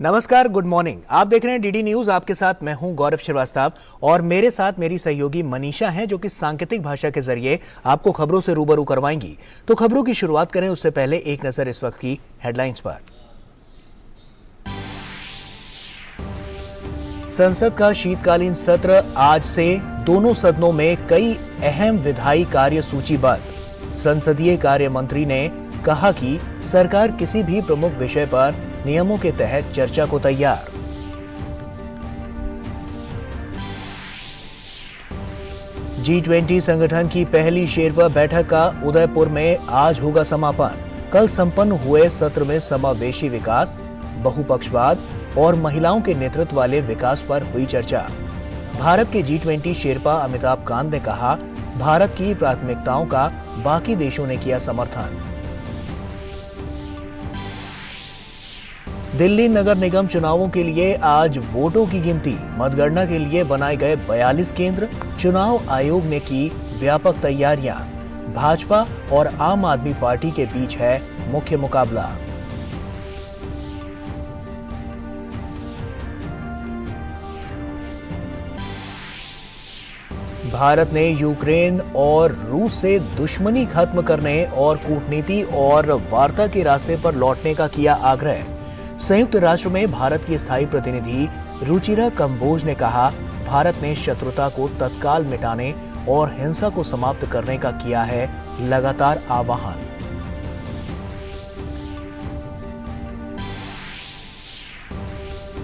नमस्कार, good morning. आप देख रहे हैं डीडी न्यूज। आपके साथ मैं हूं गौरव श्रीवास्तव और मेरे साथ मेरी सहयोगी मनीषा हैं जो कि सांकेतिक भाषा के जरिए आपको खबरों से रूबरू करवाएंगी। तो खबरों की शुरुआत करें उससे पहले एक नजर इस वक्त की हेडलाइंस पर। संसद का शीतकालीन सत्र आज से दोनों सदनों में कई अहम विधायी कार्य सूचीबद्ध। संसदीय कार्य मंत्री ने कहा कि सरकार किसी भी प्रमुख विषय पर नियमों के तहत चर्चा को तैयार। G20 संगठन की पहली शेरपा बैठक का उदयपुर में आज होगा समापन। कल संपन्न हुए सत्र में समावेशी विकास, बहुपक्षवाद और महिलाओं के नेतृत्व वाले विकास पर हुई चर्चा। भारत के G20 शेरपा अमिताभ कांत ने कहा, भारत की प्राथमिकताओं का बाकी देशों ने किया समर्थन। दिल्ली नगर निगम चुनावों के लिए आज वोटों की गिनती। मतगणना के लिए बनाए गए 42 केंद्र। चुनाव आयोग ने की व्यापक तैयारियां। भाजपा और आम आदमी पार्टी के बीच है मुख्य मुकाबला। भारत ने यूक्रेन और रूस से दुश्मनी खत्म करने और कूटनीति और वार्ता के रास्ते पर लौटने का किया आग्रह। संयुक्त राष्ट्र में भारत की स्थायी प्रतिनिधि रुचिरा कंबोज ने कहा, भारत ने शत्रुता को तत्काल मिटाने और हिंसा को समाप्त करने का किया है लगातार आह्वान।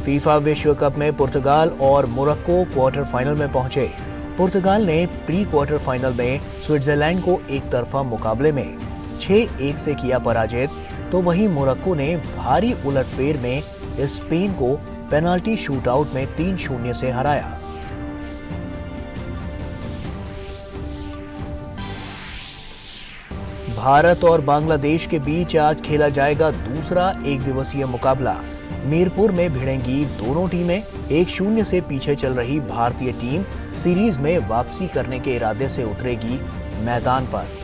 फीफा विश्व कप में पुर्तगाल और मोरक्को क्वार्टर फाइनल में पहुंचे। पुर्तगाल ने प्री क्वार्टर फाइनल में स्विट्जरलैंड को एक तरफा मुकाबले में 6-1 से किया पराजित, तो वहीं मोरक्को ने भारी उलटफेर में स्पेन को पेनाल्टी शूटआउट में 3-0 से हराया। भारत और बांग्लादेश के बीच आज खेला जाएगा दूसरा एक दिवसीय मुकाबला। मीरपुर में भिड़ेंगी दोनों टीमें। 1-0 से पीछे चल रही भारतीय टीम सीरीज में वापसी करने के इरादे से उतरेगी मैदान पर।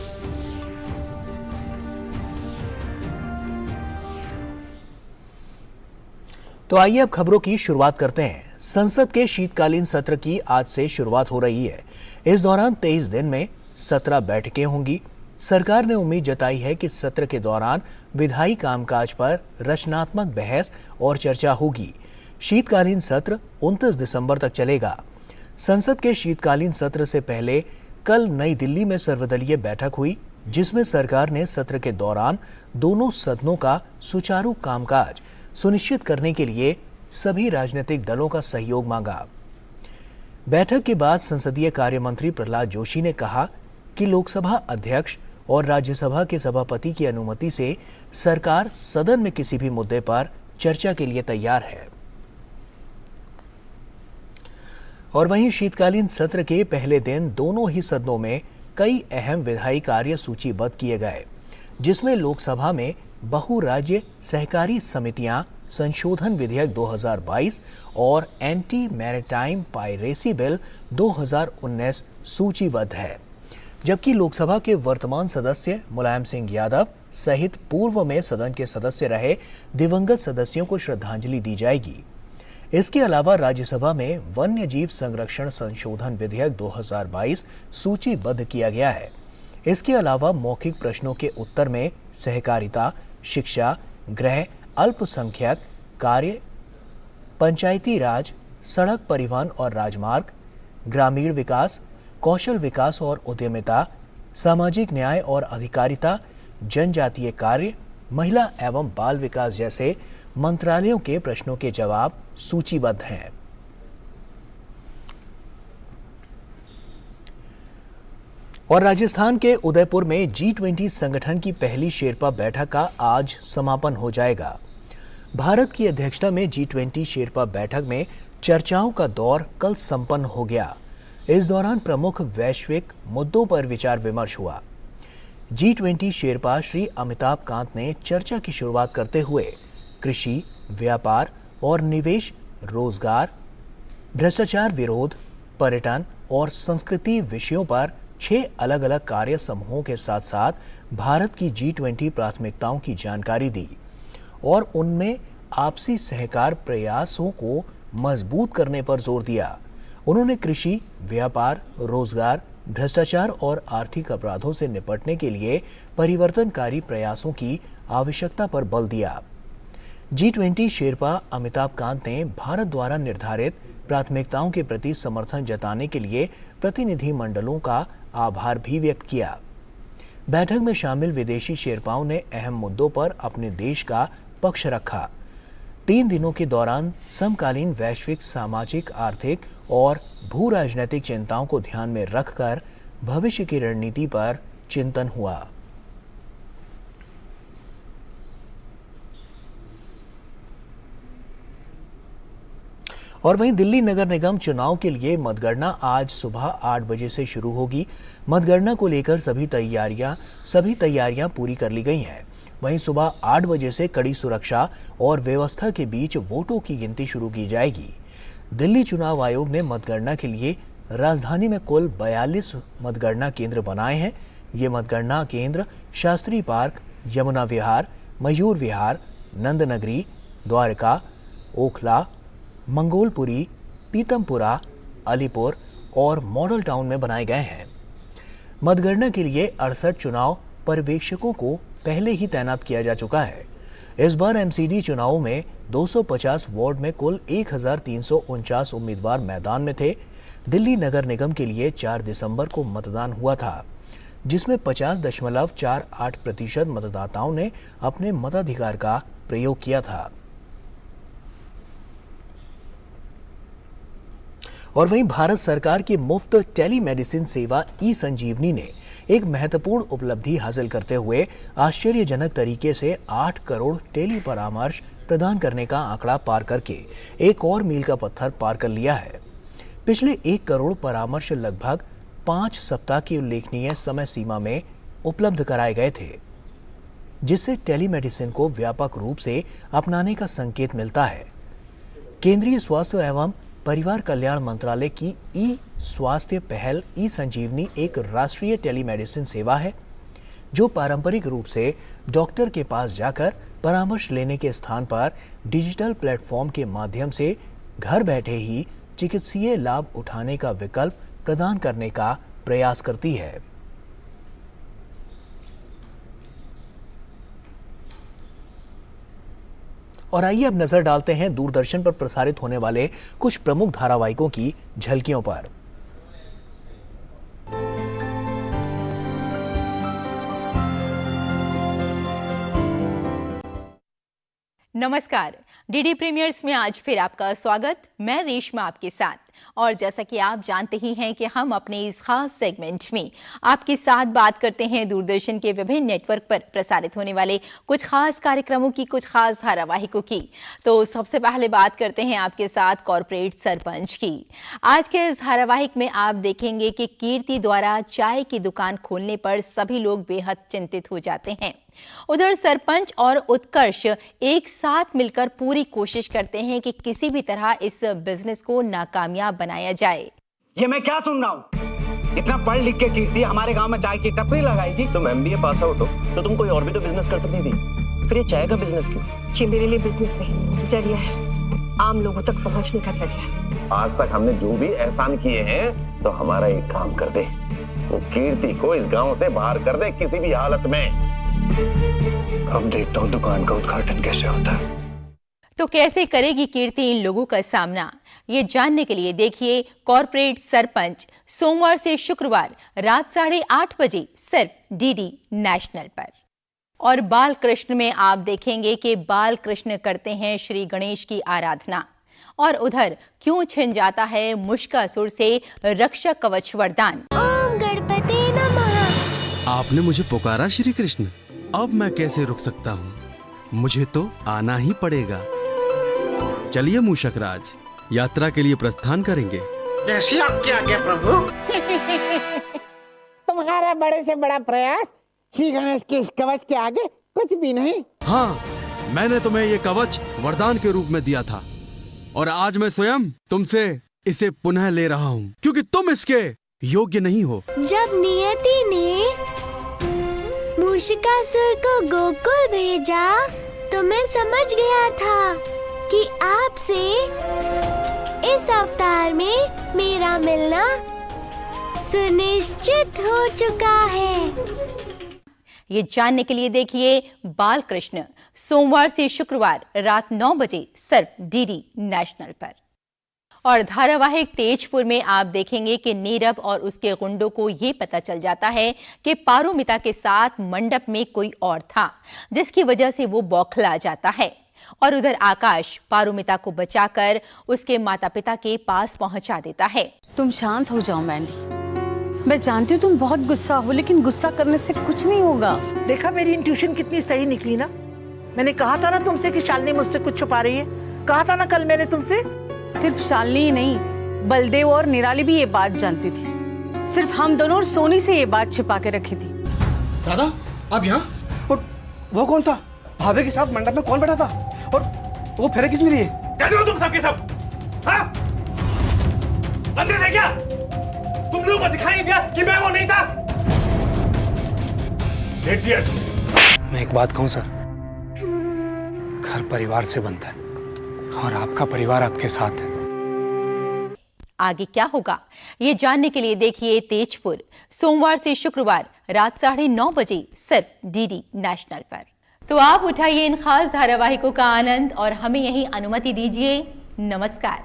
तो आइए अब खबरों की शुरुआत करते हैं। संसद के शीतकालीन सत्र की आज से शुरुआत हो रही है। इस दौरान 23 दिन में 17 बैठकें होंगी। सरकार ने उम्मीद जताई है कि सत्र के दौरान विधायी कामकाज पर रचनात्मक बहस और चर्चा होगी। शीतकालीन सत्र 29 दिसंबर तक चलेगा। संसद के शीतकालीन सत्र से पहले कल नई दिल्ली में सर्वदलीय बैठक हुई, जिसमें सरकार ने सत्र के दौरान दोनों सदनों का सुचारू कामकाज सुनिश्चित करने के लिए सभी राजनीतिक दलों का सहयोग मांगा। बैठक के बाद संसदीय कार्य मंत्री प्रहलाद जोशी ने कहा कि लोकसभा अध्यक्ष और राज्यसभा के सभापति की अनुमति से सरकार सदन में किसी भी मुद्दे पर चर्चा के लिए तैयार है। और वहीं शीतकालीन सत्र के पहले दिन दोनों ही सदनों में कई अहम विधायी कार्य सूचीबद्ध किए गए, जिसमें लोकसभा में बहुराज्य सहकारी समितियां संशोधन विधेयक 2022 और एंटी मैरिटाइम पायरेसी बिल 2019 सूचीबद्ध है, जबकि लोकसभा के वर्तमान सदस्य मुलायम सिंह यादव सहित पूर्व में सदन के सदस्य रहे दिवंगत सदस्यों को श्रद्धांजलि दी जाएगी। इसके अलावा राज्यसभा में वन्य जीव संरक्षण संशोधन विधेयक 2022 सूचीबद्ध किया गया है। इसके अलावा मौखिक प्रश्नों के उत्तर में सहकारिता, शिक्षा, गृह, अल्पसंख्यक कार्य, पंचायती राज, सड़क परिवहन और राजमार्ग, ग्रामीण विकास, कौशल विकास और उद्यमिता, सामाजिक न्याय और अधिकारिता, जनजातीय कार्य, महिला एवं बाल विकास जैसे मंत्रालयों के प्रश्नों के जवाब सूचीबद्ध हैं। और राजस्थान के उदयपुर में G20 संगठन की पहली शेरपा बैठक का आज समापन हो जाएगा। भारत की अध्यक्षता में G20 शेरपा बैठक में चर्चाओं का दौर कल संपन्न हो गया। इस दौरान प्रमुख वैश्विक मुद्दों पर विचार विमर्श हुआ। G20 शेरपा श्री अमिताभ कांत ने चर्चा की शुरुआत करते हुए कृषि, व्यापार और निवेश, रोजगार, भ्रष्टाचार विरोध, पर्यटन और संस्कृति विषयों पर 6 अलग अलग कार्य समूहों के साथ साथ भारत की G20 प्राथमिकताओं की जानकारी दी और उनमें आपसी सहकार प्रयासों को मजबूत करने पर जोर दिया। उन्होंने कृषि, व्यापार, रोजगार, भ्रष्टाचार और आर्थिक अपराधों से निपटने के लिए परिवर्तनकारी प्रयासों की आवश्यकता पर बल दिया। G20 शेरपा अमिताभ कांत ने भारत द्वारा निर्धारित प्राथमिकताओं के प्रति समर्थन जताने के लिए प्रतिनिधि मंडलों का आभार भी व्यक्त किया। बैठक में शामिल विदेशी शेरपाओं ने अहम मुद्दों पर अपने देश का पक्ष रखा। 3 दिनों के दौरान समकालीन वैश्विक सामाजिक, आर्थिक और भू राजनीतिक चिंताओं को ध्यान में रखकर भविष्य की रणनीति पर चिंतन हुआ। और वहीं दिल्ली नगर निगम चुनाव के लिए मतगणना आज सुबह 8 बजे से शुरू होगी। मतगणना को लेकर सभी तैयारियां पूरी कर ली गई हैं। वहीं सुबह 8 बजे से कड़ी सुरक्षा और व्यवस्था के बीच वोटों की गिनती शुरू की जाएगी। दिल्ली चुनाव आयोग ने मतगणना के लिए राजधानी में कुल 42 मतगणना केंद्र बनाए हैं। ये मतगणना केंद्र शास्त्री पार्क, यमुना विहार, मयूर विहार, नंदनगरी, द्वारका, ओखला, मंगोलपुरी, पीतमपुरा, अलीपुर और मॉडल टाउन में बनाए गए हैं। मतगणना के लिए 68 चुनाव पर्यवेक्षकों को पहले ही तैनात किया जा चुका है। इस बार एमसीडी चुनावों में 250 वार्ड में कुल 1349 उम्मीदवार मैदान में थे। दिल्ली नगर निगम के लिए 4 दिसंबर को मतदान हुआ था, जिसमें 50.48% मतदाताओं ने अपने मताधिकार का प्रयोग किया था। और वहीं भारत सरकार की मुफ्त टेलीमेडिसिन सेवा ई-संजीवनी ने एक महत्वपूर्ण उपलब्धि हासिल करते हुए आश्चर्यजनक तरीके से 8 करोड़ टेली परामर्श प्रदान करने का आंकड़ा पार करके एक और मील का पत्थर पार कर लिया है। पिछले 1 करोड़ परामर्श लगभग 5 सप्ताह की उल्लेखनीय समय सीमा में उपलब्ध कराए गए थे, जिससे टेलीमेडिसिन को व्यापक रूप से अपनाने का संकेत मिलता है। केंद्रीय स्वास्थ्य एवं परिवार कल्याण मंत्रालय की ई-स्वास्थ्य पहल ई-संजीवनी एक राष्ट्रीय टेलीमेडिसिन सेवा है, जो पारंपरिक रूप से डॉक्टर के पास जाकर परामर्श लेने के स्थान पर डिजिटल प्लेटफॉर्म के माध्यम से घर बैठे ही चिकित्सीय लाभ उठाने का विकल्प प्रदान करने का प्रयास करती है। और आइए अब नजर डालते हैं दूरदर्शन पर प्रसारित होने वाले कुछ प्रमुख धारावाहिकों की झलकियों पर। नमस्कार, डीडी प्रीमियर्स में आज फिर आपका स्वागत। मैं रेशमा आपके साथ। और जैसा कि आप जानते ही हैं कि हम अपने इस खास सेगमेंट में आपके साथ बात करते हैं दूरदर्शन के विभिन्न नेटवर्क पर प्रसारित होने वाले कुछ खास कार्यक्रमों की, कुछ खास धारावाहिकों की। तो सबसे पहले बात करते हैं आपके साथ कॉर्पोरेट सरपंच की। आज के इस धारावाहिक में आप देखेंगे कि कीर्ति द्वारा चाय की दुकान खोलने पर सभी लोग बेहद चिंतित हो जाते हैं। उधर सरपंच और उत्कर्ष एक साथ मिलकर पूरी कोशिश करते हैं कि किसी भी तरह इस बिजनेस को नाकामयाब बनाया जाए। ये मैं क्या सुन रहा हूँ? इतना पढ़ लिख के कीर्ति हमारे गांव में चाय की टपरी लगाएगी? तुम एमबीए पास आउट हो तो तुम कोई और भी तो बिजनेस कर सकती थी, फिर ये चाय का बिजनेस क्यों? ये मेरे लिए बिजनेस नहीं, जरिया है, आम लोगों तक पहुंचने का जरिया। आज तक हमने जो भी एहसान किए हैं, तो हमारा एक काम कर दे, वो कीर्ति को इस गांव से बाहर कर दे किसी भी हालत में। अब देखता हूँ दुकान का उद्घाटन कैसे होता है। तो कैसे करेगी कीर्ति इन लोगों का सामना, ये जानने के लिए देखिए कॉर्पोरेट सरपंच सोमवार से शुक्रवार रात 8:30 बजे सिर्फ डीडी नेशनल पर। और बाल कृष्ण में आप देखेंगे कि बाल कृष्ण करते हैं श्री गणेश की आराधना। और उधर क्यों छिन जाता है मुश्कासुर से रक्षा कवच वरदान। ओम गणपते नमः। आपने मुझे पुकारा श्री कृष्ण, अब मैं कैसे रुक सकता हूँ, मुझे तो आना ही पड़ेगा। चलिए मूषक राज, यात्रा के लिए प्रस्थान करेंगे। जैसी आपकी आज्ञा प्रभु। तुम्हारा बड़े से बड़ा प्रयास श्री गणेश के इस कवच के आगे कुछ भी नहीं। हाँ, मैंने तुम्हें ये कवच वरदान के रूप में दिया था और आज मैं स्वयं तुमसे इसे पुनः ले रहा हूँ, क्योंकि तुम इसके योग्य नहीं हो। जब नियति ने मूषिकासुर को गोकुल भेजा तो मैं समझ गया था कि आपसे इस अवतार में मेरा मिलना सुनिश्चित हो चुका है। ये जानने के लिए देखिए बाल कृष्ण सोमवार से शुक्रवार रात 9 बजे सिर्फ डीडी नेशनल पर। और धारावाहिक तेजपुर में आप देखेंगे कि नीरव और उसके गुंडों को ये पता चल जाता है कि पारुमिता के साथ मंडप में कोई और था, जिसकी वजह से वो बौखला जाता है। और उधर आकाश पारुमिता को बचाकर उसके माता पिता के पास पहुंचा देता है। तुम शांत हो जाओ मैंडी। मैं जानती हूँ तुम बहुत गुस्सा हो, लेकिन गुस्सा करने से कुछ नहीं होगा। देखा मेरी इंट्यूशन कितनी सही निकली ना। मैंने कहा था ना तुमसे कि शालिनी मुझसे कुछ छुपा रही है। कहा था ना कल मैंने तुमसे। सिर्फ शालिनी ही नहीं, बलदेव और निराली भी ये बात जानती थी। सिर्फ हम दोनों और सोनी से ये बात छिपा के रखी थी। दादा आप यहाँ? और वो कौन था? भाभी के साथ मंडप में कौन बैठा था? और वो फेरे किसने लिए? कहते हो तुम सबके सब? हाँ? अंधे थे क्या? तुम लोगों को दिखाई दिया कि मैं वो नहीं था? Idiots! मैं एक बात कहूँ सर, घर परिवार से बनता है और आपका परिवार आपके साथ है। आगे क्या होगा ये जानने के लिए देखिए तेजपुर सोमवार से शुक्रवार रात 9:30 बजे सिर्फ डीडी नेशनल पर। तो आप उठाइए इन खास धारावाहिकों का आनंद और हमें यही अनुमति दीजिए। नमस्कार।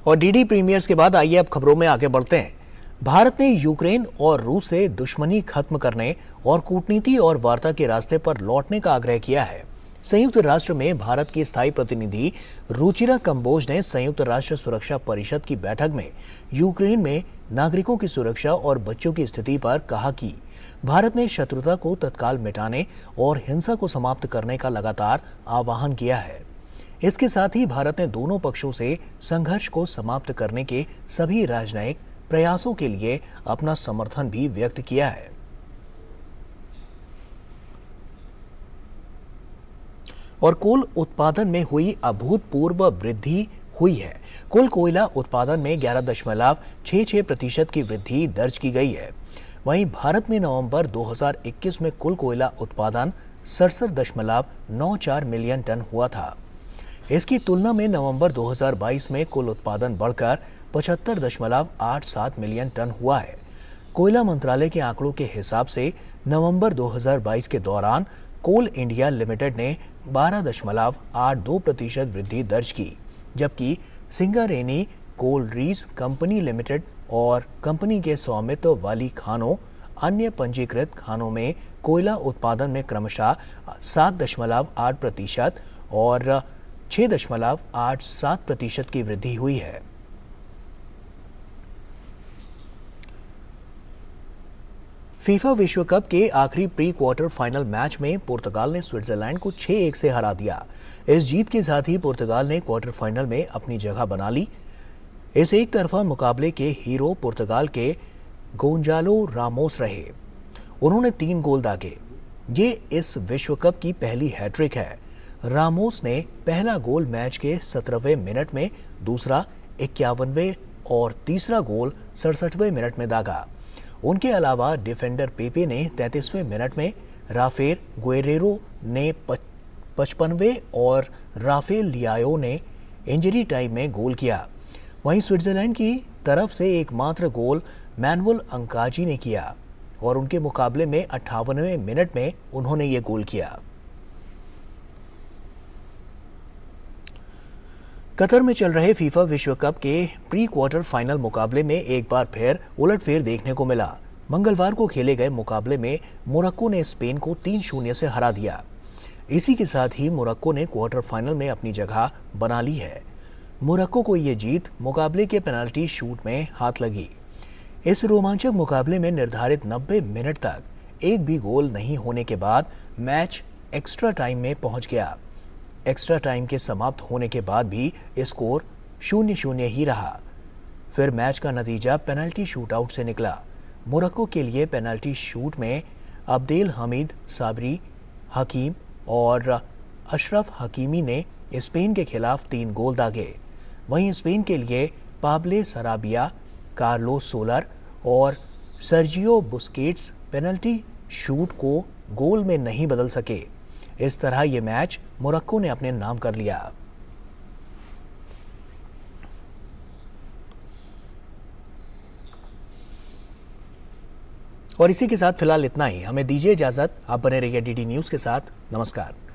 और डीडी प्रीमियर्स के बाद आइए अब खबरों में आगे बढ़ते हैं। भारत ने यूक्रेन और रूस से दुश्मनी खत्म करने और कूटनीति और वार्ता के रास्ते पर लौटने का आग्रह किया है। संयुक्त राष्ट्र में भारत की स्थायी प्रतिनिधि रुचिरा कंबोज ने संयुक्त राष्ट्र सुरक्षा परिषद की बैठक में यूक्रेन में नागरिकों की सुरक्षा और बच्चों की स्थिति पर कहा कि भारत ने शत्रुता को तत्काल मिटाने और हिंसा को समाप्त करने का लगातार आह्वान किया है। इसके साथ ही भारत ने दोनों पक्षों से संघर्ष को समाप्त करने के सभी राजनयिक प्रयासों के लिए अपना समर्थन भी व्यक्त किया है। और कोल उत्पादन में हुई अभूतपूर्व वृद्धि हुई है। कुल कोयला उत्पादन में 11.66% की वृद्धि दर्ज की गई है। वहीं भारत में नवंबर 2021 में कुल कोयला उत्पादन 67.94 मिलियन टन हुआ था। इसकी तुलना में नवंबर 2022 में कुल उत्पादन बढ़कर 75.87 मिलियन टन हुआ है। कोयला मंत्रालय के आंकड़ों के हिसाब से नवंबर 2022 के दौरान कोल इंडिया लिमिटेड ने 12.82% वृद्धि दर्ज की, जबकि सिंगारेनी कोल रीज कंपनी लिमिटेड और कंपनी के स्वामित्व वाली खानों अन्य पंजीकृत खानों में कोयला उत्पादन में क्रमशः 7.8% और 6.87% की वृद्धि हुई है। फीफा विश्व कप के आखिरी प्री क्वार्टर फाइनल मैच में पुर्तगाल ने स्विट्जरलैंड को 6-1 से हरा दिया। इस जीत के साथ ही पुर्तगाल ने क्वार्टर फाइनल में अपनी जगह बना ली। इस एक तरफा मुकाबले के हीरो पुर्तगाल के गोंजालो रामोस रहे। उन्होंने 3 गोल दागे। ये इस विश्व कप की पहली हैट्रिक है। रामोस ने पहला गोल मैच के 17वें मिनट में, दूसरा 51वें और तीसरा गोल 67वें मिनट में दागा। उनके अलावा डिफेंडर पेपे ने 33वें मिनट में, राफेल गुएरेरो ने 55वें और राफेल लियाओ ने इंजरी टाइम में गोल किया। वहीं स्विट्जरलैंड की तरफ से एकमात्र गोल मैनुअल अंकाजी ने किया और उनके मुकाबले में 58वें मिनट में उन्होंने ये गोल किया। कतर में चल रहे फीफा विश्व कप के प्री क्वार्टर फाइनल मुकाबले में एक बार फिर उलटफेर देखने को मिला। मंगलवार को खेले गए मुकाबले में मोरक्को ने स्पेन को 3-0 से हरा दिया। इसी के साथ ही मोरक्को ने क्वार्टर फाइनल में अपनी जगह बना ली है। मोरक्को को ये जीत मुकाबले के पेनल्टी शूट में हाथ लगी। इस रोमांचक मुकाबले में निर्धारित 90 मिनट तक एक भी गोल नहीं होने के बाद मैच एक्स्ट्रा टाइम में पहुंच गया। एक्स्ट्रा टाइम के समाप्त होने के बाद भी स्कोर 0-0 ही रहा। फिर मैच का नतीजा पेनल्टी शूटआउट से निकला। मोरक्को के लिए पेनल्टी शूट में अब्देल हमीद साबरी, हकीम और अशरफ हकीमी ने स्पेन के खिलाफ 3 गोल दागे। वहीं स्पेन के लिए पाब्ले सराबिया, कार्लोस सोलर और सर्जियो बुस्केट्स पेनल्टी शूट को गोल में नहीं बदल सके। इस तरह ये मैच मोरक्को ने अपने नाम कर लिया। और इसी के साथ फिलहाल इतना ही। हमें दीजिए इजाजत। आप बने रहिए डीडी न्यूज के साथ। नमस्कार।